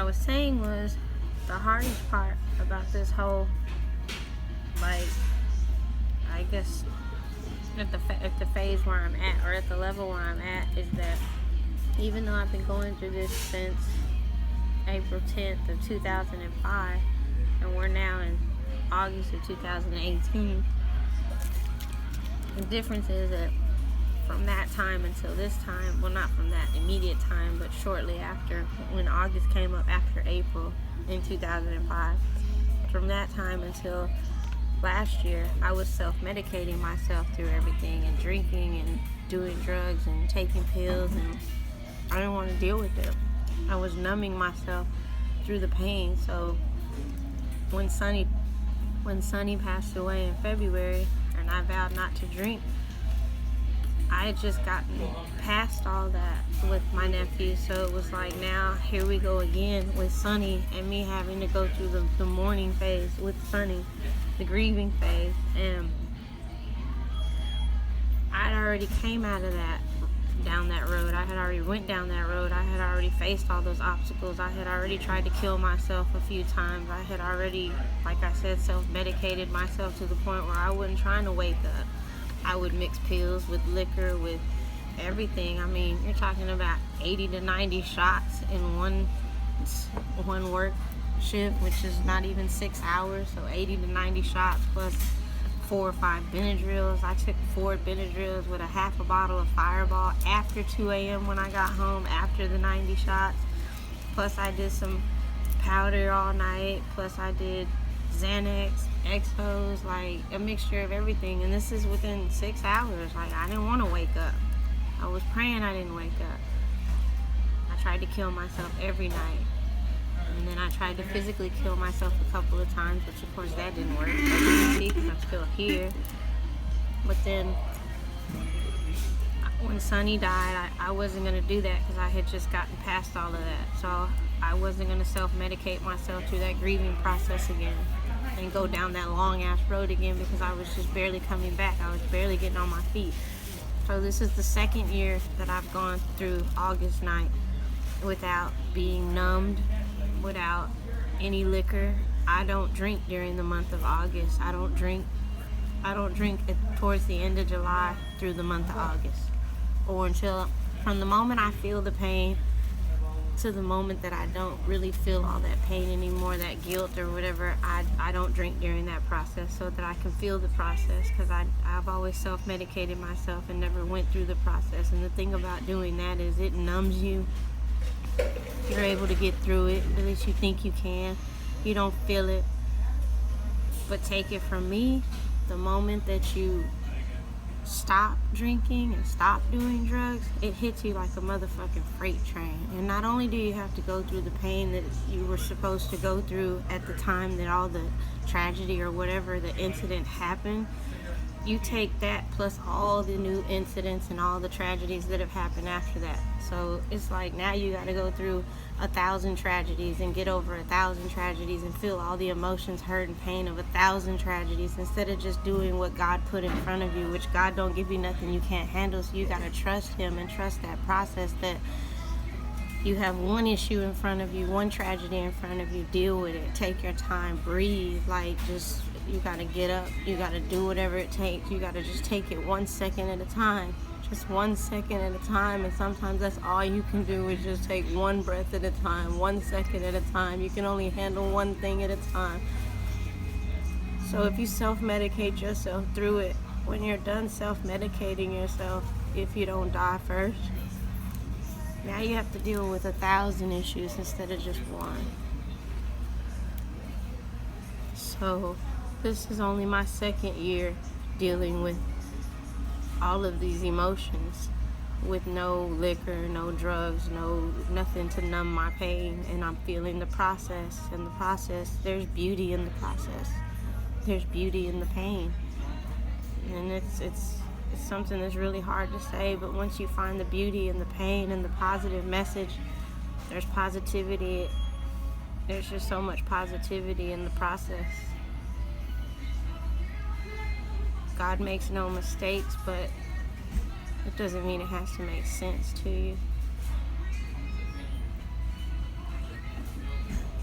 I was saying was the hardest part about this whole, like, I guess at the phase where I'm at, or at the level where I'm at, is that even though I've been going through this since April 10th of 2005, and we're now in August of 2018, the difference is that from that time until this time, well, not from that immediate time, but shortly after, when August came up after April in 2005, from that time until last year, I was self-medicating myself through everything, and drinking and doing drugs and taking pills, and I didn't want to deal with it. I was numbing myself through the pain. So when Sonny passed away in February and I vowed not to drink, I had just gotten past all that with my nephew. So it was like, now here we go again with Sonny, and me having to go through the mourning phase with Sonny, the grieving phase. And I'd already came out of that, down that road. I had already went down that road. I had already faced all those obstacles. I had already tried to kill myself a few times. I had already, like I said, self-medicated myself to the point where I wasn't trying to wake up. I would mix pills with liquor, with everything. I mean, you're talking about 80 to 90 shots in one work shift, which is not even 6 hours. So 80 to 90 shots plus 4 or 5 Benadryls. I took 4 Benadryls with a half a bottle of Fireball after 2 a.m. when I got home, after the 90 shots. Plus I did some powder all night. Plus I did Xanax, Exos, like a mixture of everything. And this is within 6 hours. Like, I didn't want to wake up. I was praying I didn't wake up. I tried to kill myself every night. And then I tried to physically kill myself a couple of times, which of course that didn't work. I didn't see because I'm still here. But then when Sonny died, I wasn't going to do that because I had just gotten past all of that. So I wasn't going to self-medicate myself through that grieving process again and go down that long-ass road again, because I was just barely coming back. I was barely getting on my feet. So this is the second year that I've gone through August night without being numbed, without any liquor. I don't drink during the month of August. I don't drink towards the end of July through the month of August, or until, from the moment I feel the pain to the moment that I don't really feel all that pain anymore, that guilt or whatever. I don't drink during that process, so that I can feel the process, because I've always self-medicated myself and never went through the process. And the thing about doing that is it numbs you. You're able to get through it, at least you think you can. You don't feel it. But take it from me, the moment that you stop drinking and stop doing drugs, it hits you like a motherfucking freight train. And not only do you have to go through the pain that you were supposed to go through at the time that all the tragedy or whatever the incident happened, you take that plus all the new incidents and all the tragedies that have happened after that. So it's like, now you got to go through 1,000 tragedies and get over 1,000 tragedies and feel all the emotions, hurt, and pain of 1,000 tragedies, instead of just doing what God put in front of you, which God don't give you nothing you can't handle. So you got to trust Him and trust that process, that you have one issue in front of you, one tragedy in front of you. Deal with it. Take your time. Breathe. Like, just, you got to get up. You got to do whatever it takes. You got to just take it 1 second at a time. Just 1 second at a time. And sometimes that's all you can do, is just take one breath at a time, 1 second at a time. You can only handle one thing at a time. So if you self-medicate yourself through it, when you're done self-medicating yourself, if you don't die first, now you have to deal with 1,000 issues instead of just one. So this is only my second year dealing with all of these emotions with no liquor, no drugs, nothing to numb my pain. And I'm feeling the process. And the process, there's beauty in the process. There's beauty in the pain. And it's something that's really hard to say, but once you find the beauty in the pain and the positive message, there's positivity. There's just so much positivity in the process. God makes no mistakes, but it doesn't mean it has to make sense to you.